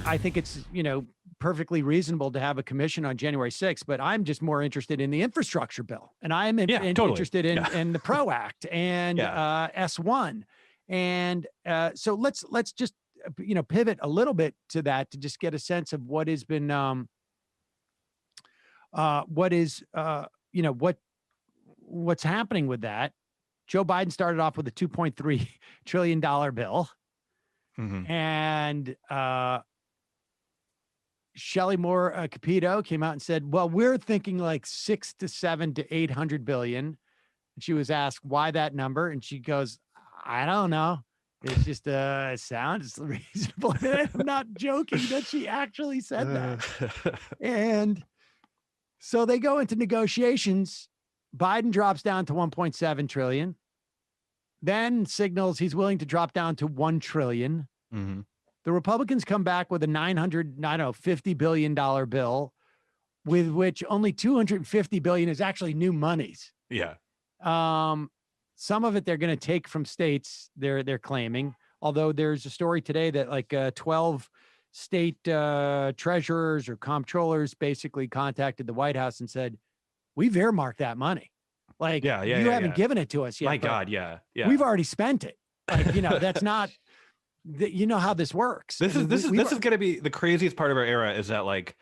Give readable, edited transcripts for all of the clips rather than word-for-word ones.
I think it's, perfectly reasonable to have a commission on January 6th, but I'm just more interested in the infrastructure bill. And I'm totally. interested in the PRO Act and S1. And so let's just, pivot a little bit to that to just get a sense of what has been, what's happening with that. Joe Biden started off with a $2.3 trillion bill. Mm-hmm. And Shelley Moore Capito came out and said, well, we're thinking like 6 to 7 to 800 billion. And she was asked why that number. And she goes, I don't know. It's just sounds reasonable. And I'm not joking that she actually said that. And so they go into negotiations. Biden drops down to 1.7 trillion, then signals he's willing to drop down to 1 trillion. Mm-hmm. The Republicans come back with a $50 billion bill, with which only $250 billion is actually new monies. Yeah. Some of it they're going to take from states, they're claiming, although there's a story today that like 12 state treasurers or comptrollers basically contacted the White House and said, we've earmarked that money. Like, you haven't given it to us yet. My God, yeah. We've already spent it. Like, that's not, you know how this works. This is going to be the craziest part of our era, is that like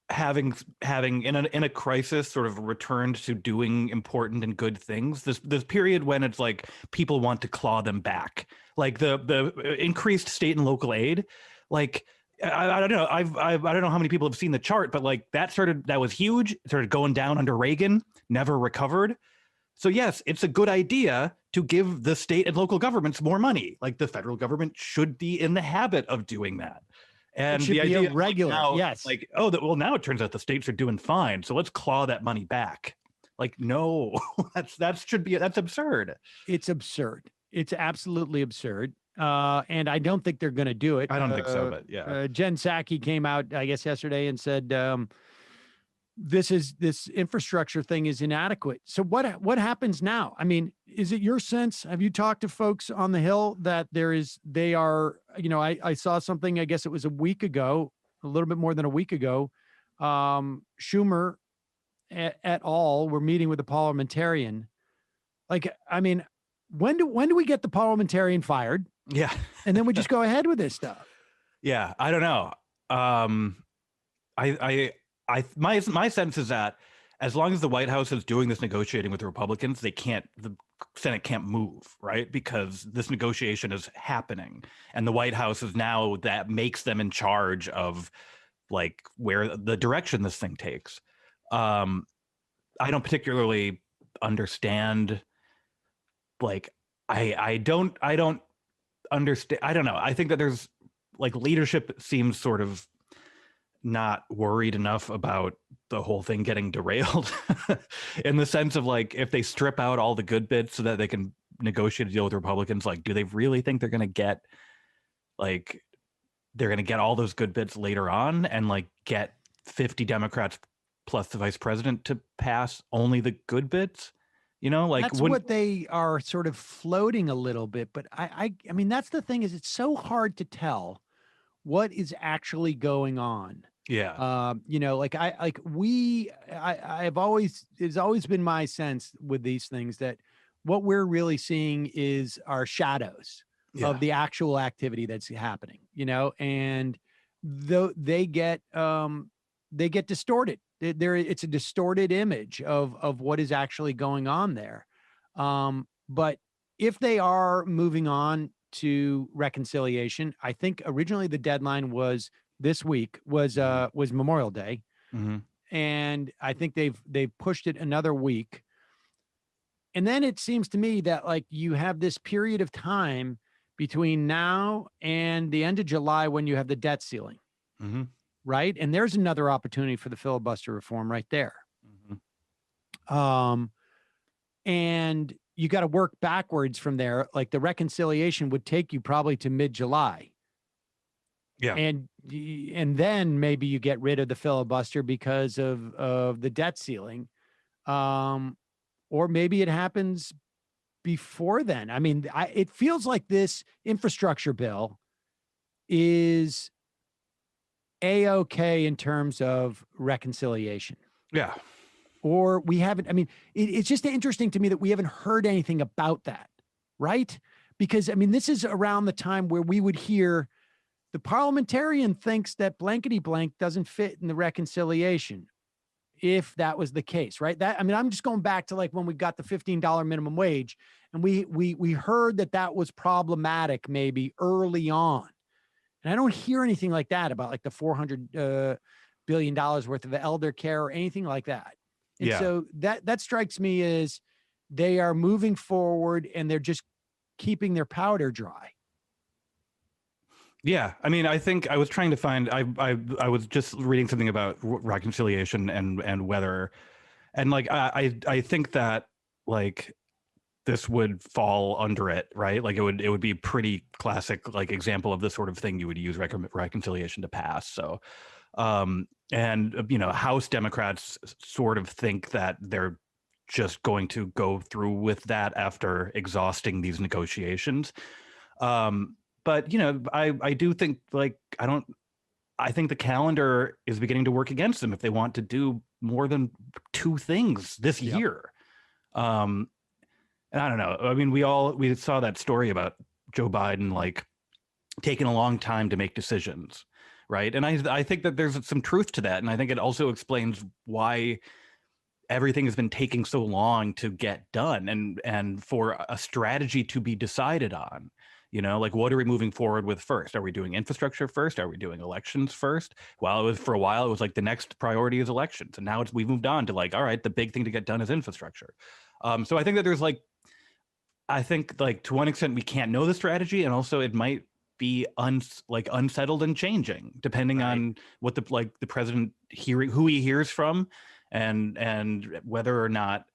having in a crisis sort of returned to doing important and good things. This period when it's like people want to claw them back, like the increased state and local aid, like. I don't know. I don't know how many people have seen the chart, but like that was huge. It started going down under Reagan, never recovered. So yes, it's a good idea to give the state and local governments more money. Like the federal government should be in the habit of doing that. And the idea regular, now, yes. Like, now it turns out the states are doing fine. So let's claw that money back. Like, no, that's absurd. It's absurd. It's absolutely absurd. And I don't think they're going to do it. I don't think so, but yeah. Jen Psaki came out, I guess, yesterday and said, this infrastructure thing is inadequate. So what happens now? I mean, is it your sense? Have you talked to folks on the Hill that I saw something, I guess it was a week ago, a little bit more than a week ago. Schumer et al. Were meeting with a parliamentarian. Like, I mean, when do we get the parliamentarian fired? Yeah. And then we just go ahead with this stuff. Yeah. I don't know. My sense is that as long as the White House is doing this negotiating with the Republicans, the Senate can't move, right? Because this negotiation is happening, and the White House is now, that makes them in charge of like where the direction this thing takes. I don't particularly understand. Like, I don't understand. I don't know. I think that there's like leadership seems sort of not worried enough about the whole thing getting derailed in the sense of like, if they strip out all the good bits so that they can negotiate a deal with Republicans, like, do they really think they're going to get all those good bits later on and like get 50 Democrats plus the vice president to pass only the good bits? Like that's what they are sort of floating a little bit. But I mean, that's the thing, is it's so hard to tell what is actually going on. Yeah. It's always been my sense with these things that what we're really seeing is our shadows of the actual activity that's happening, and they get distorted. It's a distorted image of what is actually going on there. But if they are moving on to reconciliation, I think originally the deadline was this week, was Memorial Day. Mm-hmm. And I think they've pushed it another week. And then it seems to me that like you have this period of time between now and the end of July when you have the debt ceiling. Mm-hmm. Right. And there's another opportunity for the filibuster reform right there. Mm-hmm. And you got to work backwards from there. Like the reconciliation would take you probably to mid-July. Yeah. And then maybe you get rid of the filibuster because of the debt ceiling. Or maybe it happens before then. I mean, it feels like this infrastructure bill is A-okay in terms of reconciliation. Yeah. Or we haven't, I mean, it's just interesting to me that we haven't heard anything about that, right? Because, I mean, this is around the time where we would hear the parliamentarian thinks that blankety blank doesn't fit in the reconciliation, if that was the case, right? That, I mean, I'm just going back to like when we got the $15 minimum wage, and we heard that that was problematic maybe early on. And I don't hear anything like that about like the $400 billion worth of elder care or anything like that. And Yeah. so that strikes me as they are moving forward and they're just keeping their powder dry. Yeah, I mean, I think I was trying to find. I was just reading something about reconciliation and whether, and like I think that like this would fall under it, right? Like it would be pretty classic like example of the sort of thing you would use reconciliation to pass. So, and you know, House Democrats sort of think that they're just going to go through with that after exhausting these negotiations. But you know, I do think like I think the calendar is beginning to work against them if they want to do more than two things this year. And I don't know. I mean, we saw that story about Joe Biden like taking a long time to make decisions, right? And I think that there's some truth to that, and I think it also explains why everything has been taking so long to get done, and for a strategy to be decided on. You know, like what are we moving forward with first? Are we doing infrastructure first? Are we doing elections first? Well, it was for a while, it was like the next priority is elections. And now we've moved on to like, all right, the big thing to get done is infrastructure. So I think that there's like, I think like to one extent we can't know the strategy, and also it might be unsettled and changing depending on what the president who he hears from, and whether or not,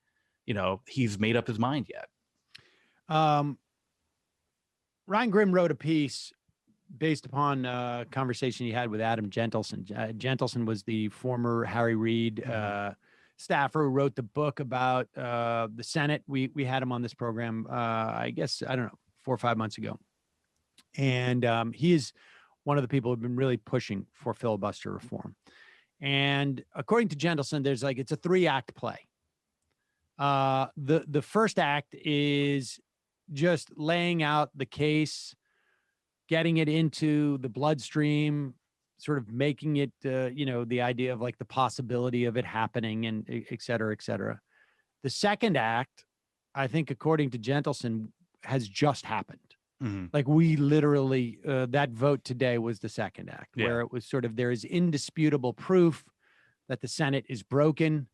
you know, he's made up his mind yet. Ryan Grimm wrote a piece based upon a conversation he had with Adam Gentleson. Gentleson was the former Harry Reid staffer who wrote the book about the Senate. We had him on this program, I guess, I don't know, 4 or 5 months ago. And he is one of the people who've been really pushing for filibuster reform. And according to Gentleson, there's like, it's a 3-act play. The first act is just laying out the case, getting it into the bloodstream, sort of making it, you know, the idea of like the possibility of it happening, and et cetera, et cetera. The second act, I think, according to Gentleson, has just happened. Mm-hmm. Like we literally, that vote today was the second act, where it was sort of, there is indisputable proof that the Senate is broken,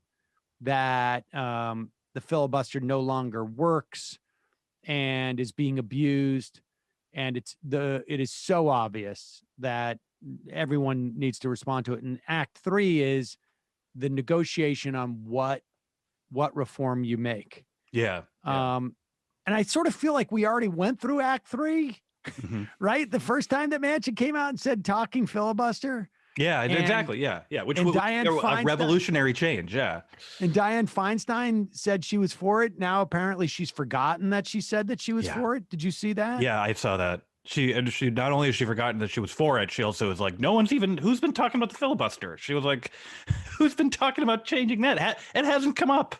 that the filibuster no longer works and is being abused. And it is so obvious that everyone needs to respond to it. And Act 3 is the negotiation on what reform you make. Yeah. And I sort of feel like we already went through Act 3, right? The first time that Manchin came out and said talking filibuster. Yeah, exactly. Yeah. Which was a revolutionary change. Yeah. And Dianne Feinstein said she was for it. Now, apparently she's forgotten that she said that she was for it. Did you see that? Yeah, I saw that. She not only has she forgotten that she was for it, she also was like, who's been talking about the filibuster? She was like, who's been talking about changing that? It hasn't come up.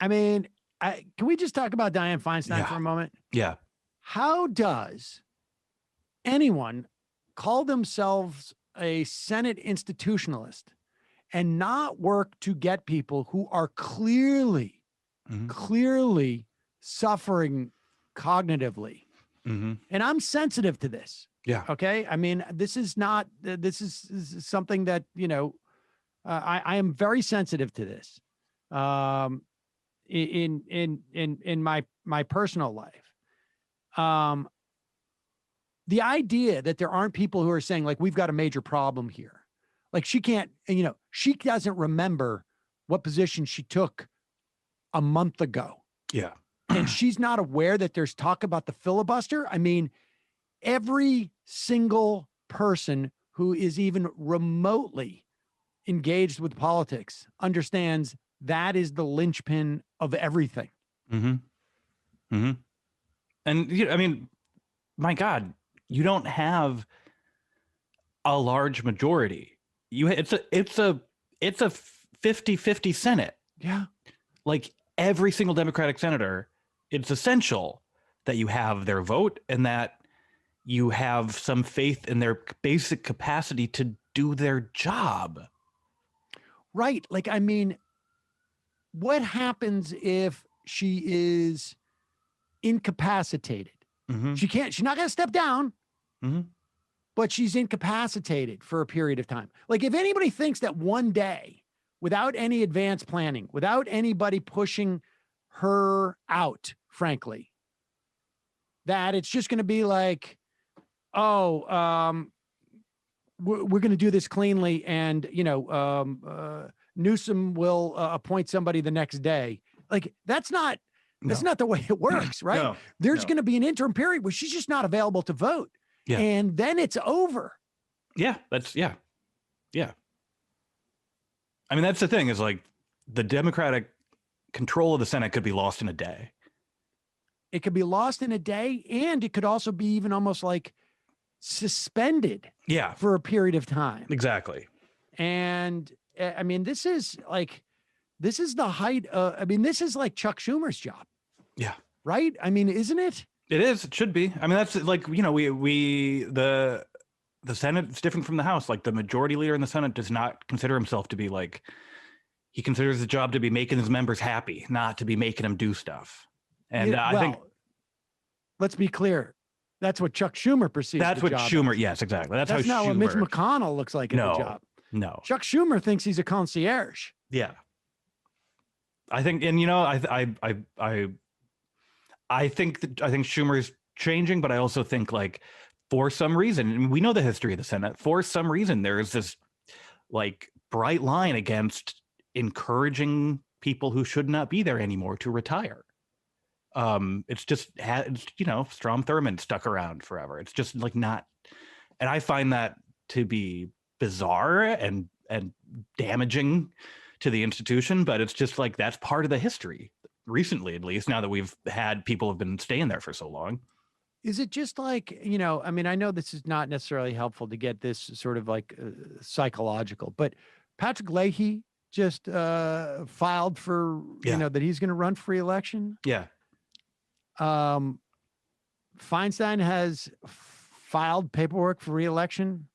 I mean, can we just talk about Dianne Feinstein for a moment? Yeah. How does anyone call themselves a Senate institutionalist and not work to get people who are clearly suffering cognitively? And I'm sensitive to this. Yeah. Okay. I mean, this is something that, you know, I am very sensitive to this. In my personal life. The idea that there aren't people who are saying like, we've got a major problem here. Like she can't, you know, she doesn't remember what position she took a month ago. Yeah. And she's not aware that there's talk about the filibuster. I mean, every single person who is even remotely engaged with politics understands that is the linchpin of everything. And you know, I mean, my God, you don't have a large majority. It's a 50-50 Senate. Yeah. Like every single Democratic senator, it's essential that you have their vote and that you have some faith in their basic capacity to do their job. Right. Like, I mean, what happens if she is incapacitated? Mm-hmm. She's not going to step down, but she's incapacitated for a period of time. Like, if anybody thinks that one day, without any advanced planning, without anybody pushing her out, frankly, that it's just going to be like, oh, we're going to do this cleanly, and Newsom will appoint somebody the next day. Like, that's not the way it works, right? No, There's going to be an interim period where she's just not available to vote. Yeah. And then it's over. Yeah, yeah. I mean, that's the thing, is like the Democratic control of the Senate could be lost in a day. It could be lost in a day, and it could also be even almost like suspended for a period of time. Exactly. And I mean, this is the height. I mean, this is like Chuck Schumer's job. Yeah. Right. I mean, isn't it? It is. It should be. I mean, that's like, the Senate is different from the House. Like, the majority leader in the Senate does not consider himself to be like, he considers the job to be making his members happy, not to be making them do stuff. And I think, let's be clear. That's what Chuck Schumer perceives. That's what Schumer. Yes, exactly. That's how not Schumer, what Mitch McConnell looks like in the job. No. Chuck Schumer thinks he's a concierge. Yeah. I think, and I think Schumer is changing, but I also think, like, for some reason, and we know the history of the Senate, for some reason, there is this like bright line against encouraging people who should not be there anymore to retire. It's just, Strom Thurmond stuck around forever. It's just like not, and I find that to be bizarre and damaging to the institution, but it's just like, that's part of the history recently, at least, now that we've had people have been staying there for so long. Is it just like, I mean, I know this is not necessarily helpful to get this sort of like psychological, but Patrick Leahy just filed for, that he's going to run for re-election. Yeah. Feinstein has filed paperwork for re-election.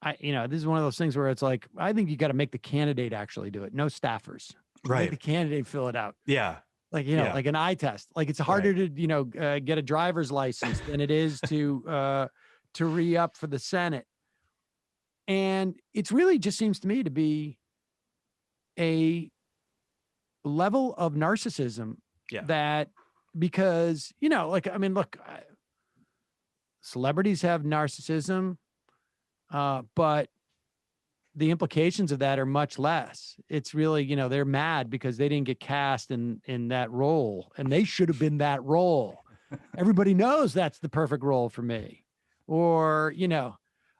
This is one of those things where it's like, I think you got to make the candidate actually do it. No staffers. Right. Make the candidate fill it out. Yeah. Like, like an eye test. Like, it's harder to, get a driver's license than it is to re-up for the Senate. And it's really just seems to me to be a level of narcissism that, because, I mean, look, celebrities have narcissism, but the implications of that are much less. It's really, they're mad because they didn't get cast in that role, and they should have been that role. Everybody knows that's the perfect role for me. Or,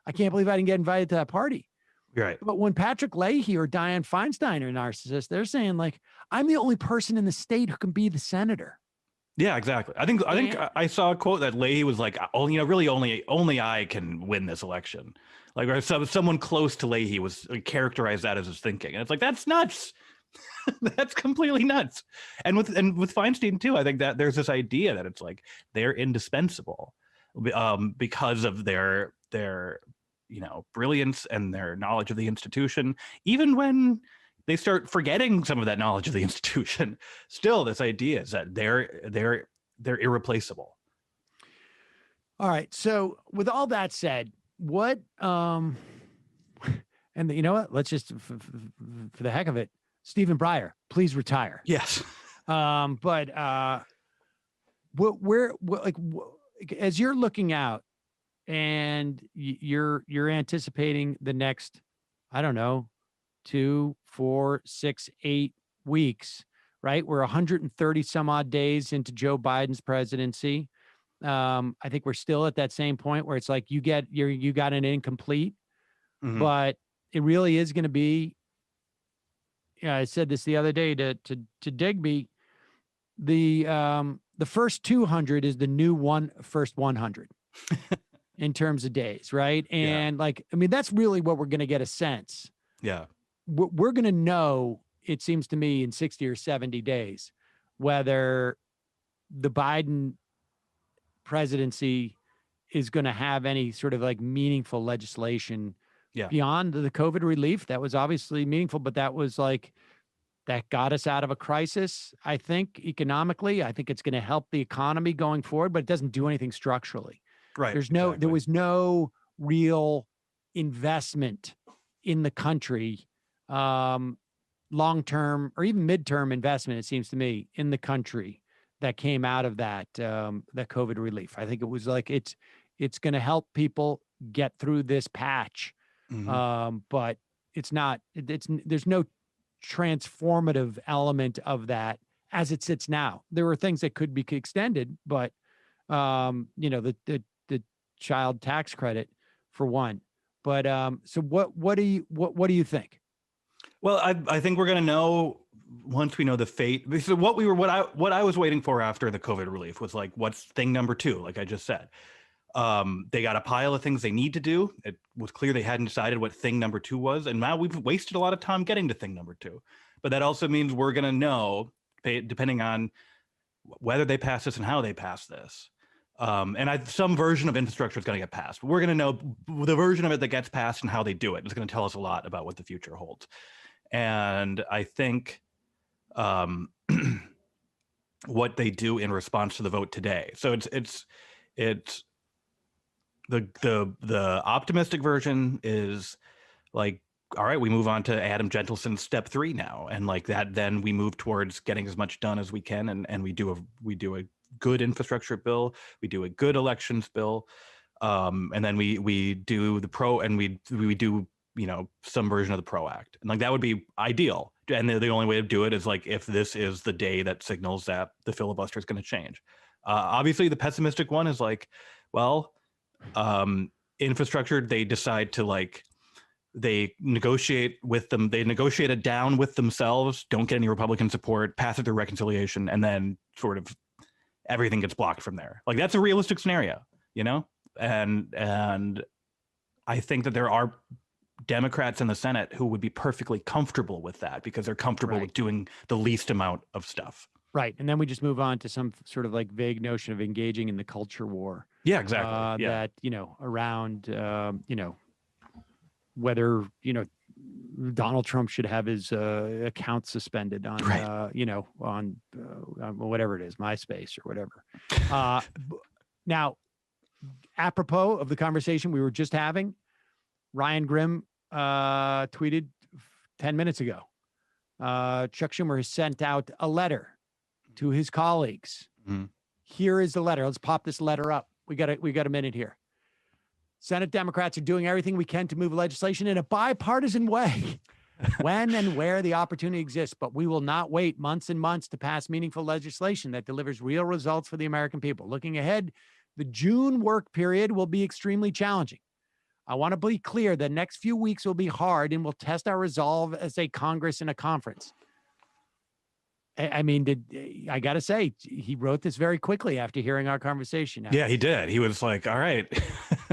I can't believe I didn't get invited to that party. Right. But when Patrick Leahy or Dianne Feinstein are narcissists, they're saying, like, I'm the only person in the state who can be the senator. Yeah, exactly. I think I saw a quote that Leahy was like, "Oh, really only I can win this election." Like, or someone close to Leahy was characterized that as his thinking, and it's like, that's nuts. That's completely nuts. And with Feinstein too, I think that there's this idea that it's like they're indispensable because of their brilliance and their knowledge of the institution, even when they start forgetting some of that knowledge of the institution. Still, this idea is that they're irreplaceable. All right. So with all that said, what and you know what? Let's just for the heck of it, Stephen Breyer, please retire. Yes. But as you're looking out and you're anticipating the next, I don't know, 2, 4, 6, 8 weeks, right? We're 130 some odd days into Joe Biden's presidency. I think we're still at that same point where it's like you got an incomplete, but it really is going to be. I said this the other day to Digby. The first 200 is the new first 100. in terms of days, right? Yeah. And like, I mean, that's really what we're going to get a sense. Yeah. We're going to know, it seems to me, in 60 or 70 days, whether the Biden presidency is going to have any sort of like meaningful legislation Yeah. beyond the COVID relief. That was obviously meaningful, but that was like, that got us out of a crisis, I think, economically. I think it's going to help the economy going forward, but it doesn't do anything structurally. Right. There was no real investment in the country, long-term or even midterm investment, it seems to me, in the country that came out of that, that COVID relief. I think it was like, it's going to help people get through this patch. But there's no transformative element of that as it sits now. There were things that could be extended, but the child tax credit for one. But so what do you think? Well, I think we're going to know once we know the fate. So what I was waiting for after the COVID relief was like, what's thing number 2? Like I just said, they got a pile of things they need to do. It was clear they hadn't decided what thing number 2 was. And now we've wasted a lot of time getting to thing number 2. But that also means we're going to know, depending on whether they pass this and how they pass this. And some version of infrastructure is going to get passed. But we're going to know the version of it that gets passed and how they do it. It's going to tell us a lot about what the future holds. And I think what they do in response to the vote today. So it's the optimistic version is like, all right, we move on to Adam Gentelson's step 3 now, and like that, then we move towards getting as much done as we can, and we do a good infrastructure bill, we do a good elections bill, and then we do the pro, and we do some version of the PRO Act, and like that would be ideal. And the only way to do it is like if this is the day that signals that the filibuster is going to change. Obviously, the pessimistic one is like, well, infrastructure, they decide to like, they negotiate with them, they negotiate it down with themselves, don't get any Republican support, pass it through reconciliation, and then sort of everything gets blocked from there. Like that's a realistic scenario, and I think that there are Democrats in the Senate who would be perfectly comfortable with that because they're comfortable with doing the least amount of stuff. Right. And then we just move on to some sort of like vague notion of engaging in the culture war. Yeah, exactly. That, around, whether, Donald Trump should have his account suspended on, on whatever it is, MySpace or whatever. Now, apropos of the conversation we were just having, Ryan Grimm tweeted 10 minutes ago. Chuck Schumer has sent out a letter to his colleagues. Mm-hmm. Here is the letter. Let's pop this letter up. We got a minute here. Senate Democrats are doing everything we can to move legislation in a bipartisan way when and where the opportunity exists, but we will not wait months and months to pass meaningful legislation that delivers real results for the American people. Looking ahead, the June work period will be extremely challenging. I want to be clear, the next few weeks will be hard and will test our resolve as a Congress and a conference. I mean, I got to say, he wrote this very quickly after hearing our conversation. Yeah, he did. He was like, all right.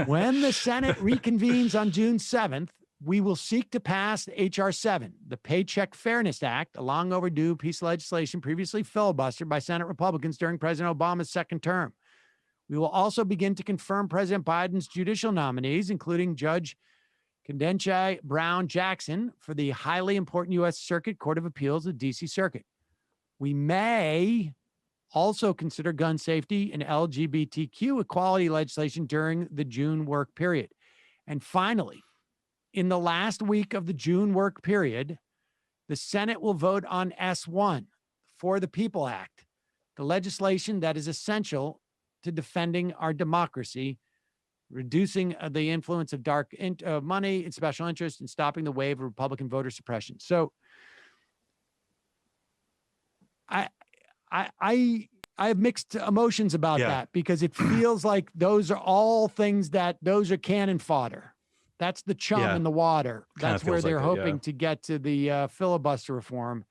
When the Senate reconvenes on June 7th, we will seek to pass H.R. 7, the Paycheck Fairness Act, a long overdue piece of legislation previously filibustered by Senate Republicans during President Obama's second term. We will also begin to confirm President Biden's judicial nominees, including Judge Ketanji Brown Jackson for the highly important U.S. Circuit Court of Appeals, the D.C. Circuit. We may also consider gun safety and LGBTQ equality legislation during the June work period. And finally, in the last week of the June work period, the Senate will vote on S1, For the People Act, the legislation that is essential to defending our democracy, reducing the influence of dark money and special interests, and stopping the wave of Republican voter suppression. So I have mixed emotions about that, because it feels like those are all things those are cannon fodder. That's the chum in the water. That's where they're hoping to get to the filibuster reform.